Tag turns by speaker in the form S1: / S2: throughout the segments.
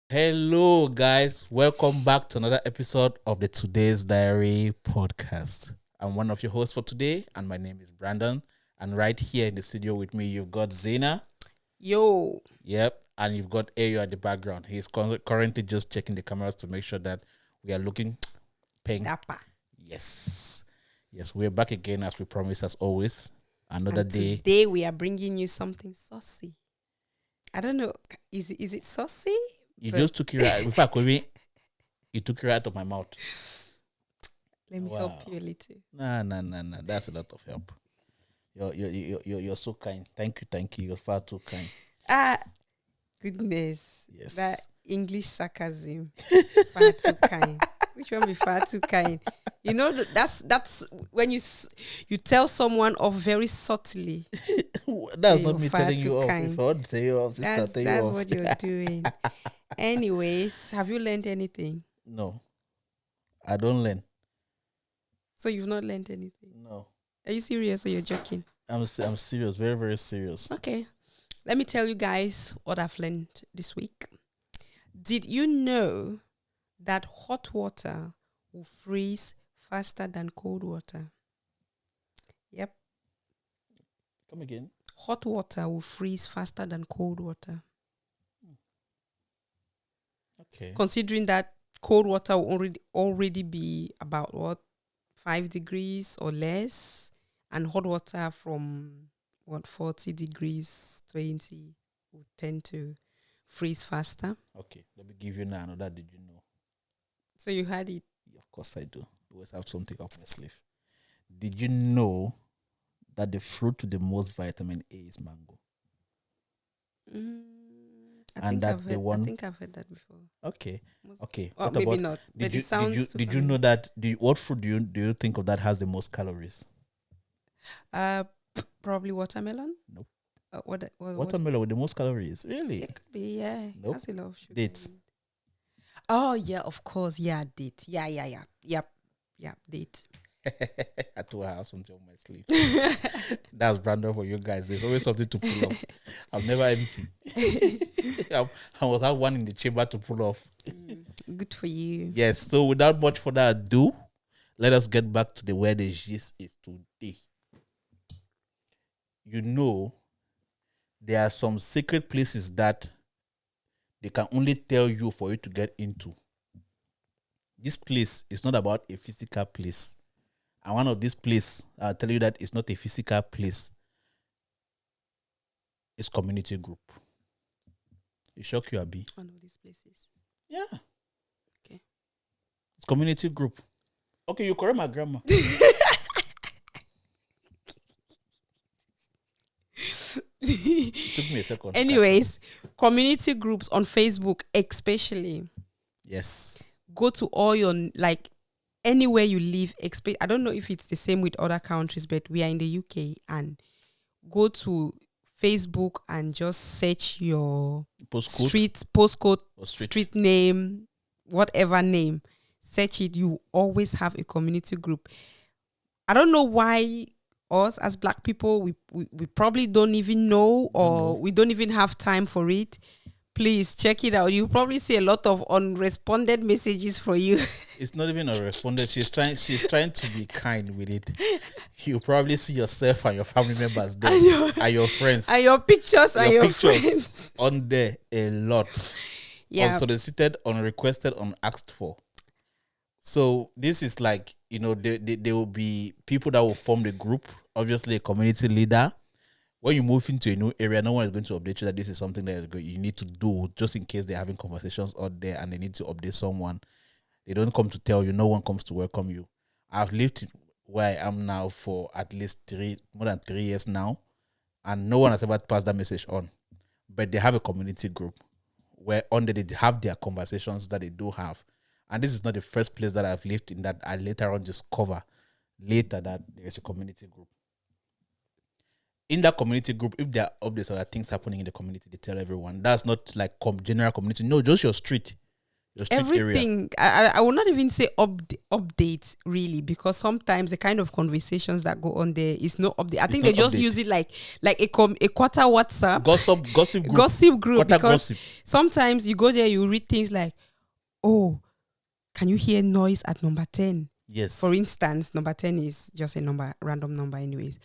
S1: Hello, guys. Welcome back to another episode of the Today's Diary podcast. I'm one of your hosts for today, and my name is Brandon. And right here in the studio with me, you've got Zena.
S2: Yo,
S1: Yep. And you've got Ayo at the background. He's currently just checking the cameras to make sure that we are looking pink.
S2: Dapper.
S1: Yes. Yes, we're back again as we promised, as always. Another
S2: And
S1: day.
S2: today we are bringing you something saucy. I don't know. Is it saucy?
S1: You
S2: But
S1: just took it right. In fact, you took it right out of my mouth.
S2: let me help
S1: Wow.
S2: you a little.
S1: Nah. That's a lot of help. You're so kind. Thank you. You're far too kind.
S2: Ah, goodness.
S1: Yes.
S2: That English sarcasm. Far too kind. Which one be far too kind? You know, that's when you tell someone off very subtly.
S1: That's
S2: You're
S1: not me
S2: far
S1: telling
S2: too
S1: you off.
S2: kind.
S1: If I want to tell you off, sister,
S2: That's
S1: tell you
S2: that's
S1: off.
S2: what you're doing. Anyways, have you learned anything?
S1: No, I don't learn.
S2: So you've not learned anything.
S1: No,
S2: Are you serious or you're joking?
S1: I'm serious. Very, very serious.
S2: Okay. Let me tell you guys what I've learned this week. Did you know that hot water will freeze faster than cold water? Yep.
S1: Come again.
S2: Hot water will freeze faster than cold water.
S1: Okay.
S2: Considering that cold water will already be about 5 degrees or less, and hot water from 40 degrees 20 will tend to freeze faster.
S1: Okay. Let me give you now another. Did you know?
S2: So you had it.
S1: Of course I do. Always have something up my sleeve. Did you know that the fruit with the most vitamin A is mango? And that the one-
S2: I think I've heard that before.
S1: Okay.
S2: Most-
S1: Okay.
S2: Or
S1: What
S2: maybe
S1: about?
S2: not.
S1: Did
S2: But
S1: you
S2: it sounds
S1: did you know that? What fruit do you think of that has the most calories?
S2: Probably watermelon.
S1: Nope.
S2: What?
S1: Watermelon with the most calories. Really?
S2: It could be. Yeah.
S1: Nope.
S2: Has a lot of sugar.
S1: Dates.
S2: in it. Oh yeah, of course. Yeah, date. Yeah. Yep. Date.
S1: I thought I have something on my sleeve. That's Brandon for you guys. There's always something to pull off. I'm never empty. I was have one in the chamber to pull off.
S2: Good for you.
S1: Yes. So without much further ado, let us get back to where the gist is today. You know, there are some secret places that they can only tell you for you to get into. This place is not about a physical place. And one of these places, I'll tell you that it's not a physical place. It's community group. It shock you, Abi?
S2: One of these places.
S1: Yeah.
S2: Okay.
S1: It's community group. Okay, you correct my grandma. It took me a second.
S2: Anyways, community groups on Facebook, especially,
S1: Yes.
S2: go to all your anywhere you live. I don't know if it's the same with other countries, but we are in the UK, and go to Facebook and just search your
S1: Postcode
S2: street postcode,
S1: or street.
S2: street name, whatever name. Search it. You always have a community group. I don't know why us as Black people we probably don't even know, or we don't even have time for it. Please check it out. You probably see a lot of unresponded messages for you.
S1: It's not even a respondent. She's trying to be kind with it. You probably see yourself and your family members there and your friends.
S2: And your pictures and your
S1: pictures
S2: friends.
S1: on there a lot.
S2: Yeah.
S1: Unsolicited, unrequested, unasked for. So this is like, there will be people that will form the group, obviously a community leader. When you move into a new area, no one is going to update you that this is something that you need to do, just in case they're having conversations out there and they need to update someone. They don't come to tell you. No one comes to welcome you. I've lived where I am now for at least more than 3 years now, and no one has ever passed that message on. But they have a community group where under they have their conversations that they do have. And this is not the first place that I've lived in that I later on discover later that there is a community group. In that community group, if there are updates or there are things happening in the community, they tell everyone. That's not like general community. No, just your street. your street area.
S2: Everything. I will not even say update really, because sometimes the kind of conversations that go on there is no update. I think they
S1: not
S2: just
S1: update.
S2: use it like a quarter WhatsApp
S1: Gossip group.
S2: gossip group,
S1: Quarter
S2: because
S1: gossip.
S2: sometimes you go there, you read things like, oh, can you hear noise at number 10?
S1: Yes.
S2: For instance, number 10 is just a number, random number anyways.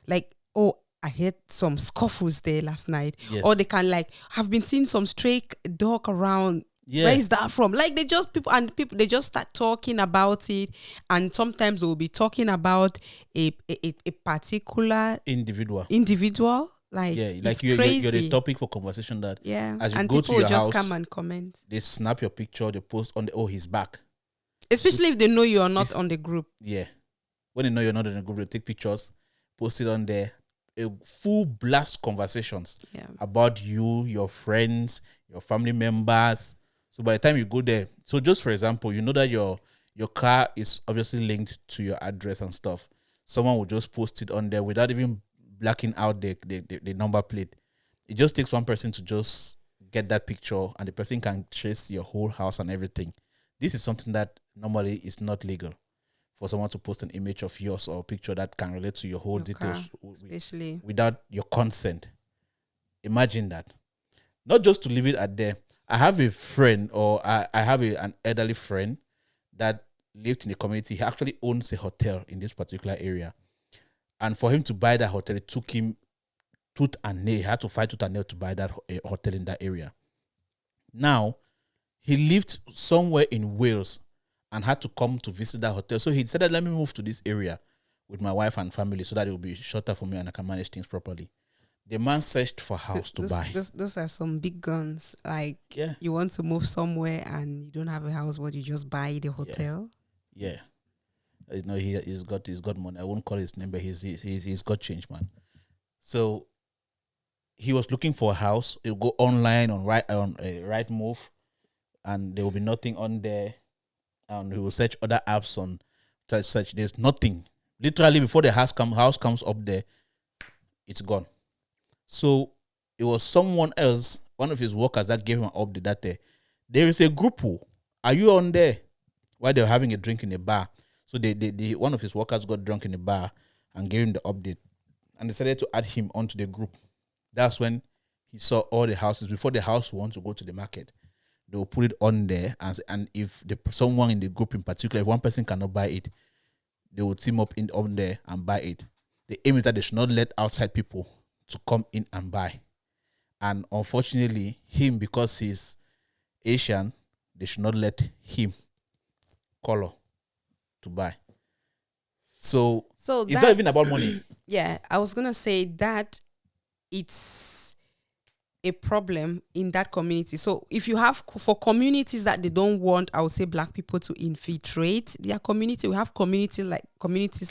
S2: Like, oh, I heard some scuffles there last night.
S1: Yes.
S2: Or they can like, have been seeing some stray dog around.
S1: Yeah.
S2: Where is that from? Like they just they just start talking about it, and sometimes they will be talking about a particular
S1: individual.
S2: Like,
S1: Yeah, like
S2: it's
S1: you're
S2: crazy.
S1: the topic for conversation that as you
S2: and
S1: go
S2: people
S1: to
S2: will
S1: your
S2: just
S1: house,
S2: come and comment.
S1: they snap your picture, they post on the he's back.
S2: Especially if they know you are not on the group.
S1: Yeah. When they know you're not in the group, they take pictures, post it on there. A full blast conversations about you, your friends, your family members. So by the time you go there, so just for example, you know that your car is obviously linked to your address and stuff. Someone will just post it on there without even blacking out the number plate. It just takes one person to just get that picture, and the person can trace your whole house and everything. This is something that normally is not legal for someone to post an image of yours or a picture that can relate to your whole details,
S2: especially
S1: without your consent. Imagine that. Not just to leave it at there. I have a friend, or I have an elderly friend that lived in the community. He actually owns a hotel in this particular area. And for him to buy that hotel, it took him tooth and nail. He had to fight tooth and nail to buy that hotel in that area. Now, he lived somewhere in Wales and had to come to visit that hotel. So he decided, let me move to this area with my wife and family so that it will be shorter for me and I can manage things properly. The man searched for a house to buy.
S2: Those are some big guns. Like, you want to move somewhere and you don't have a house, but you just buy the hotel.
S1: Yeah. You know, he's got money. I won't call his name, but he's got change, man. So he was looking for a house. He'll go online on Rightmove, and there will be nothing on there. And he will search other apps on search. There's nothing. Literally, before the house comes up there, it's gone. So it was someone else, one of his workers, that gave him an update that there is a group. Are you on there? While they were having a drink in a bar. So they one of his workers got drunk in the bar and gave him the update and decided to add him onto the group. That's when he saw all the houses. Before the house wants to go to the market, they will put it on there, and if someone in the group in particular, if one person cannot buy it, they will team up on there and buy it. The aim is that they should not let outside people to come in and buy. And unfortunately, him, because he's Asian, they should not let him color to buy. So it's not even about money.
S2: Yeah, I was gonna say that it's a problem in that community. So if you have, for communities that they don't want, I would say, Black people to infiltrate their community, we have communities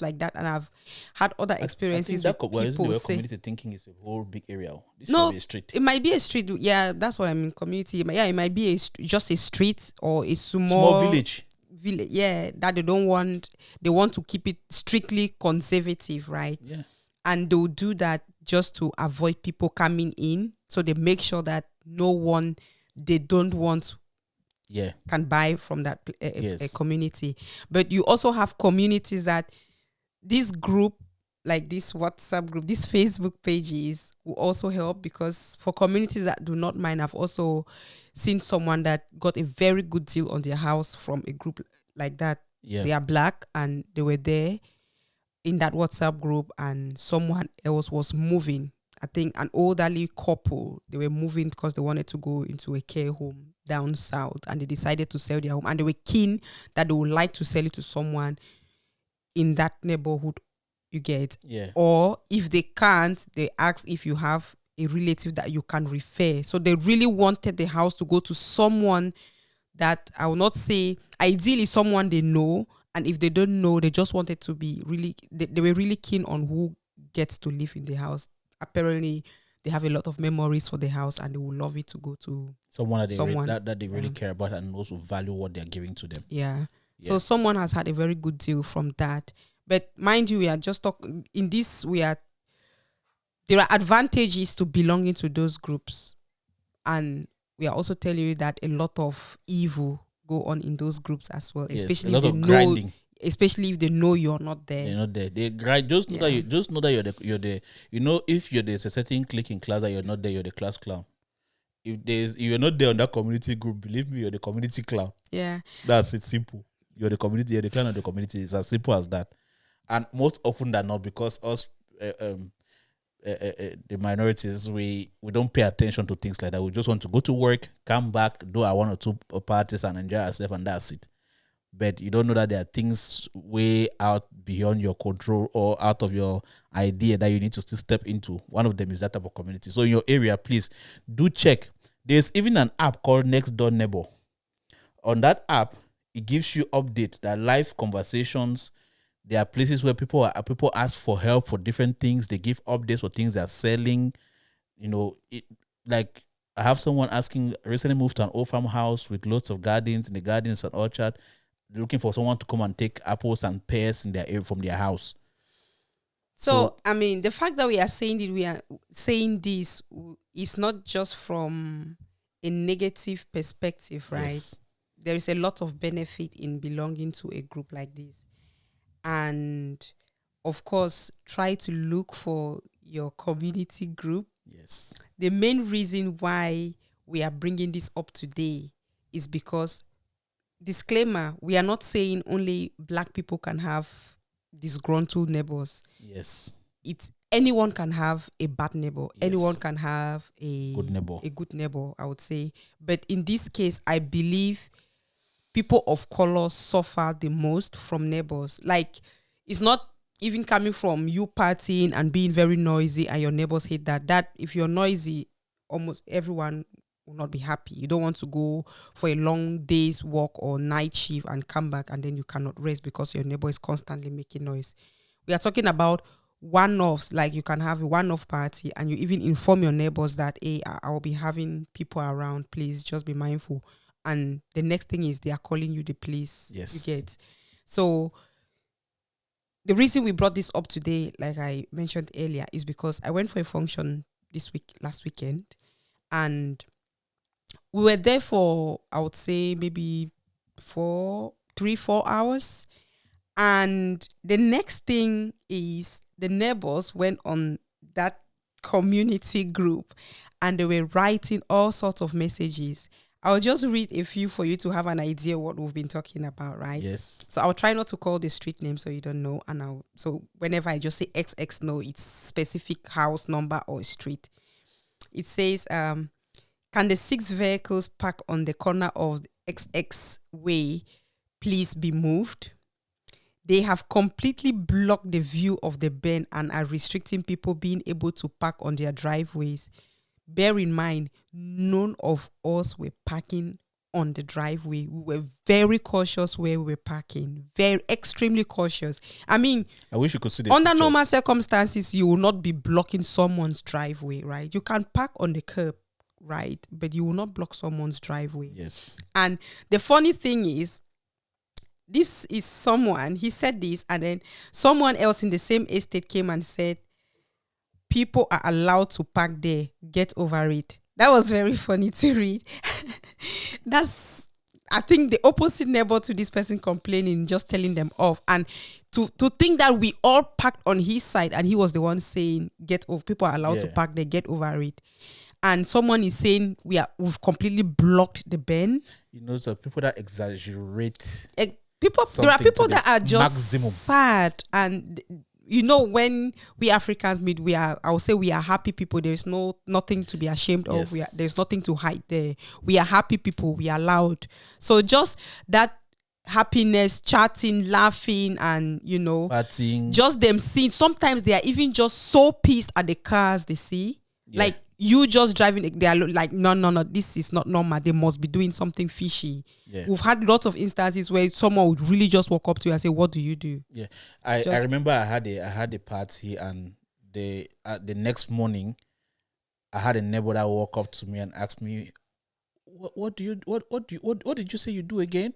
S2: like that, and I've had other experiences with people say
S1: community thinking is a whole big area. This
S2: no,
S1: might be a street.
S2: It might be a street. Yeah, that's what I mean. Community. Yeah, it might be just a street or a
S1: small village.
S2: Yeah, that they don't want. They want to keep it strictly conservative, right?
S1: Yeah,
S2: and they'll do that just to avoid people coming in. So they make sure that no one they don't want can buy from that a community. But you also have communities that this group, like this WhatsApp group, these Facebook pages will also help, because for communities that do not mind, I've also seen someone that got a very good deal on their house from a group like that.
S1: Yeah.
S2: They are Black and they were there in that WhatsApp group, and someone else was moving. I think an elderly couple, they were moving because they wanted to go into a care home down south, and they decided to sell their home, and they were keen that they would like to sell it to someone in that neighborhood, you get.
S1: Yeah.
S2: Or if they can't, they ask if you have a relative that you can refer. So they really wanted the house to go to someone that, I will not say, ideally someone they know, and if they don't know, they just wanted to be really, they were really keen on who gets to live in the house. Apparently, they have a lot of memories for the house, and they would love it to go to
S1: someone that they really care about and also value what they're giving to them.
S2: Yeah. So someone has had a very good deal from that. But mind you, we are just talking in this. There are advantages to belonging to those groups, and we are also telling you that a lot of evil go on in those groups as well,
S1: Yes,
S2: especially
S1: a
S2: if
S1: lot
S2: they
S1: of
S2: know,
S1: grinding.
S2: especially if they know you're not there.
S1: You're not there. They grind. Just know that
S2: Yeah.
S1: you're the. You know, if there's a certain clique in class that you're not there, you're the class clown. If you're not there on that community group, believe me, you're the community clown.
S2: Yeah.
S1: That's it. Simple. You're the community. You're the clown of the community. It's as simple as that. And most often than not, because us, the minorities, we don't pay attention to things like that. We just want to go to work, come back, do our 1 or 2 parties, and enjoy ourselves, and that's it. But you don't know that there are things way out beyond your control or out of your idea that you need to still step into. One of them is that type of community. So in your area, please do check. There's even an app called Next Door Neighbor. On that app, it gives you updates, that live conversations. There are places where people ask for help for different things. They give updates for things they're selling. You know, like I have someone asking, recently moved to an old farmhouse with lots of gardens, in the gardens and orchard, looking for someone to come and take apples and pears in their area from their house.
S2: So I mean, the fact that we are saying this is not just from a negative perspective, right?
S1: Yes.
S2: There is a lot of benefit in belonging to a group like this. And of course, try to look for your community group.
S1: Yes.
S2: The main reason why we are bringing this up today is because, disclaimer, we are not saying only black people can have disgruntled neighbors.
S1: Yes.
S2: Anyone can have a bad neighbor.
S1: Yes.
S2: Anyone can have a good neighbor, I would say. But in this case, I believe people of color suffer the most from neighbors. Like, it's not even coming from you partying and being very noisy and your neighbors hate that. That if you're noisy, almost everyone will not be happy. You don't want to go for a long day's walk or night shift and come back and then you cannot rest because your neighbor is constantly making noise. We are talking about one-offs, like you can have a one-off party and you even inform your neighbors that, hey, I'll be having people around, please just be mindful. And the next thing is they are calling you the police.
S1: Yes.
S2: You get. So the reason we brought this up today, like I mentioned earlier, is because I went for a function last weekend, and we were there for, I would say, maybe 4 hours. And the next thing is the neighbors went on that community group and they were writing all sorts of messages. I'll just read a few for you to have an idea what we've been talking about, right?
S1: Yes.
S2: So I'll try not to call the street name so you don't know. And so whenever I just say XX, no, it's specific house number or street. It says, can the 6 vehicles parked on the corner of the XX way please be moved? They have completely blocked the view of the bend and are restricting people being able to park on their driveways. Bear in mind, none of us were parking on the driveway. We were very cautious where we were parking. Very extremely cautious. I mean,
S1: I wish you could see the
S2: under
S1: pictures.
S2: normal circumstances, you will not be blocking someone's driveway, right? You can park on the curb, right? But you will not block someone's driveway.
S1: Yes.
S2: And the funny thing is, this is someone, he said this, and then someone else in the same estate came and said, people are allowed to park there. Get over it. That was very funny to read. That's, I think, the opposite neighbor to this person complaining, just telling them off. And to think that we all parked on his side and he was the one saying, get over, people are allowed to park there, get over it. And someone is saying we've completely blocked the bend.
S1: You know, so people that exaggerate.
S2: There are people that are just
S1: maximum.
S2: sad, and you know, when we Africans meet, I would say we are happy people. There is nothing to be ashamed of. There's nothing to hide there. We are happy people. We are loud. So just that happiness, chatting, laughing, and
S1: partying.
S2: Just them seeing. Sometimes they are even just so pissed at the cars they see. Yeah. Like you just driving, they are like, no, this is not normal. They must be doing something fishy. Yeah. We've had lots of instances where someone would really just walk up to you and say, what do you do?
S1: Yeah. I remember I had a party, and the next morning I had a neighbor that walked up to me and asked me, what did you say you do again?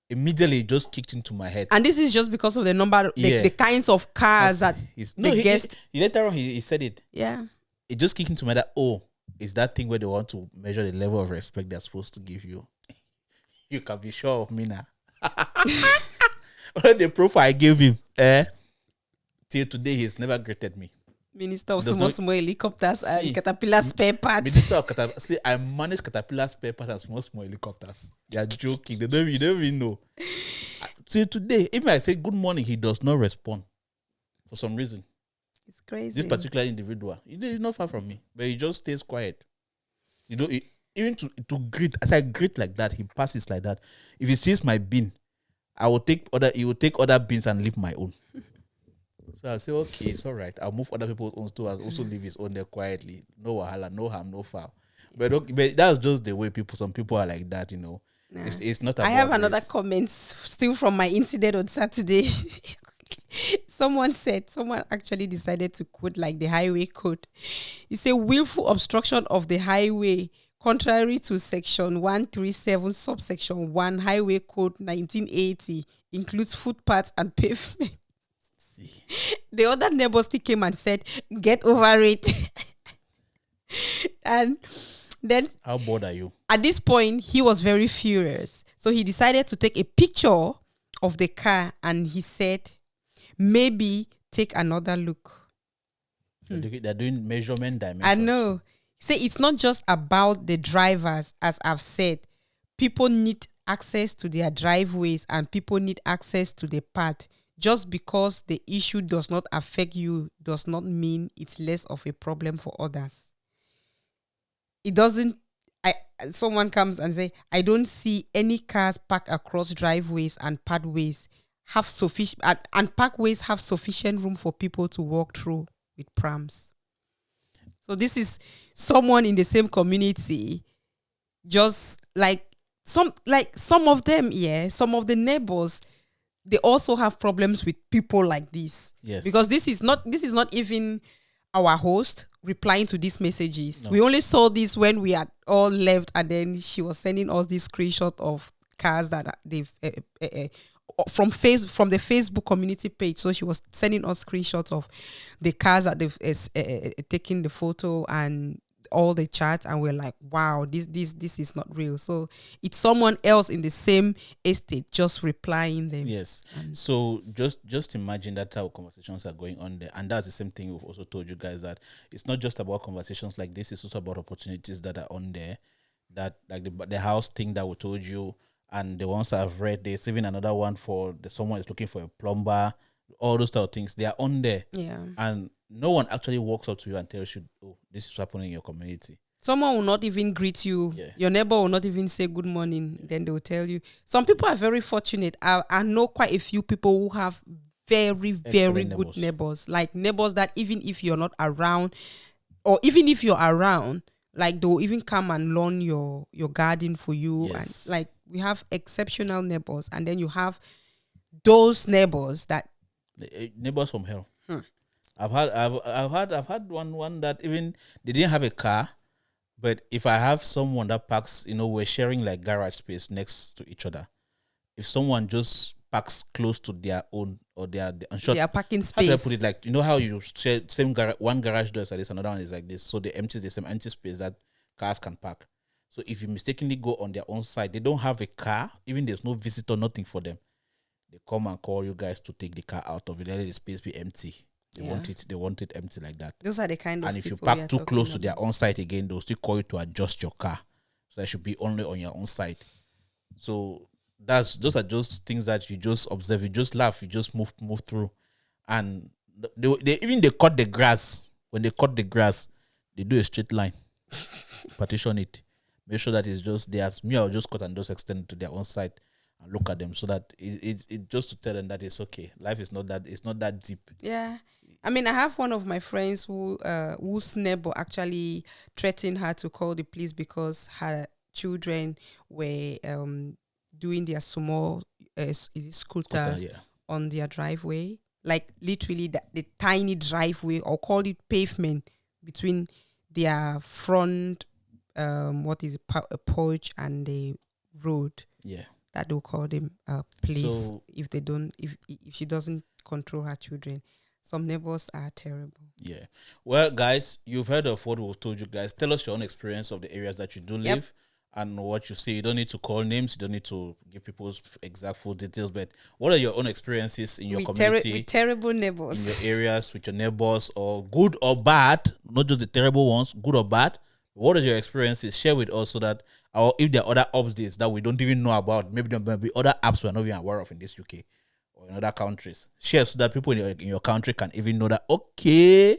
S1: Immediately it just kicked into my head.
S2: And this is just because of the number, the kinds of cars
S1: later on he said it.
S2: Yeah.
S1: It just kicked into my head. Oh, is that thing where they want to measure the level of respect they're supposed to give you? You can be sure of me now. The profile I gave him, till today, he's never greeted me.
S2: Minister of
S1: Does
S2: small,
S1: not-
S2: small helicopters
S1: See,
S2: and Caterpillar spare parts.
S1: Minister of Caterpillar. See, I manage Caterpillar spare parts and small helicopters. They are joking. They don't even know. Till today, even I say good morning, he does not respond for some reason.
S2: It's crazy.
S1: This particular individual, he's not far from me, but he just stays quiet. You know, even to greet, as I greet like that, he passes like that. If he sees my bin, he will take other bins and leave my own. So I'll say, okay, it's all right. I'll move other people's own too. I'll also leave his own there quietly. No wahala, no harm, no foul. But that's just the way some people are like that, you know.
S2: Nah.
S1: It's not about
S2: I have another
S1: race.
S2: comment still from my incident on Saturday. Someone actually decided to quote like the highway code. He said, willful obstruction of the highway, contrary to section 137, subsection 1, highway code 1980, includes footpaths and pavement. The other neighbor still came and said, get over it. And then
S1: How bored are you?
S2: at this point, he was very furious. So he decided to take a picture of the car and he said, maybe take another look.
S1: They're doing measurement dimensions.
S2: I know. Say it's not just about the drivers, as I've said. People need access to their driveways and people need access to the path. Just because the issue does not affect you does not mean it's less of a problem for others. It doesn't. Someone comes and say, I don't see any cars parked across driveways and pathways have sufficient and parkways have sufficient room for people to walk through with prams. So this is someone in the same community, just some of them, some of the neighbors, they also have problems with people like this.
S1: Yes.
S2: Because this is not even our host replying to these messages.
S1: No.
S2: We only saw this when we had all left, and then she was sending us this screenshot of cars that they've from the Facebook community page. So she was sending us screenshots of the cars that they've taken the photo and all the chats, and we're like, wow, this is not real. So it's someone else in the same estate just replying them.
S1: Yes. So just imagine that how conversations are going on there. And that's the same thing we've also told you guys, that it's not just about conversations like this, it's also about opportunities that are on there. That like the house thing that we told you, and the ones I've read, there's even another one for someone is looking for a plumber, all those type of things. They are on there.
S2: Yeah.
S1: And no one actually walks up to you and tells you, oh, this is happening in your community.
S2: Someone will not even greet you.
S1: Yeah.
S2: Your neighbor will not even say good morning. Then they will tell you. Some people are very fortunate. I know quite a few people who have very, very
S1: Excellent
S2: good neighbors. Like neighbors that even if you're not around, or even if you're around, like they'll even come and lawn your garden for you.
S1: Yes.
S2: And like we have exceptional neighbors. And then you have those neighbors that
S1: Neighbors from hell. I've had one that even they didn't have a car, but if I have someone that parks, we're sharing like garage space next to each other. If someone just parks close to their own or their
S2: parking
S1: how do I
S2: space.
S1: put it? Like how you share same one garage door is like this, another one is like this, so the same empty space that cars can park. So if you mistakenly go on their own side, they don't have a car, even there's no visitor, nothing for them. They come and call you guys to take the car out of it. Let the space be empty. They want it empty like that.
S2: Those are the kind of
S1: And if you
S2: people we
S1: park
S2: are
S1: too
S2: talking
S1: close to
S2: about.
S1: their own side again, they'll still call you to adjust your car. So that should be only on your own side. So those are just things that you just observe, you just laugh, you just move through. And they cut the grass. When they cut the grass, they do a straight line. Partition it. Make sure that it's just theirs. Me, I'll just cut and just extend to their own side and look at them, so that it's just to tell them that it's okay. Life is not that deep.
S2: Yeah. I mean, I have one of my friends whose neighbor actually threatened her to call the police because her children were doing their small scooters on their driveway. Like literally the tiny driveway, or call it pavement, between their front, a porch and the road.
S1: Yeah.
S2: That they'll call them police
S1: So,
S2: if she doesn't control her children. Some neighbors are terrible.
S1: Yeah. Well, guys, you've heard of what we've told you guys. Tell us your own experience of the areas that you do live. and what you see. You don't need to call names. You don't need to give people's exact full details. But what are your own experiences in your community,
S2: with terrible
S1: in
S2: neighbors.
S1: your areas, with your neighbors, or good or bad? Not just the terrible ones, good or bad. What are your experiences? Share with us so that, or if there are other updates that we don't even know about, maybe there might be other apps we're not even aware of in this UK or in other countries. Share so that people in your country can even know that, okay,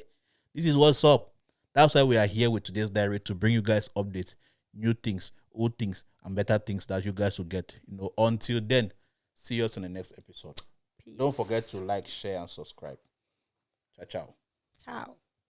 S1: this is what's up. That's why we are here with today's diary, to bring you guys updates, new things, old things, and better things that you guys will get. Until then, see us in the next episode.
S2: Peace.
S1: Don't forget to like, share, and subscribe. Ciao, ciao.
S2: Ciao.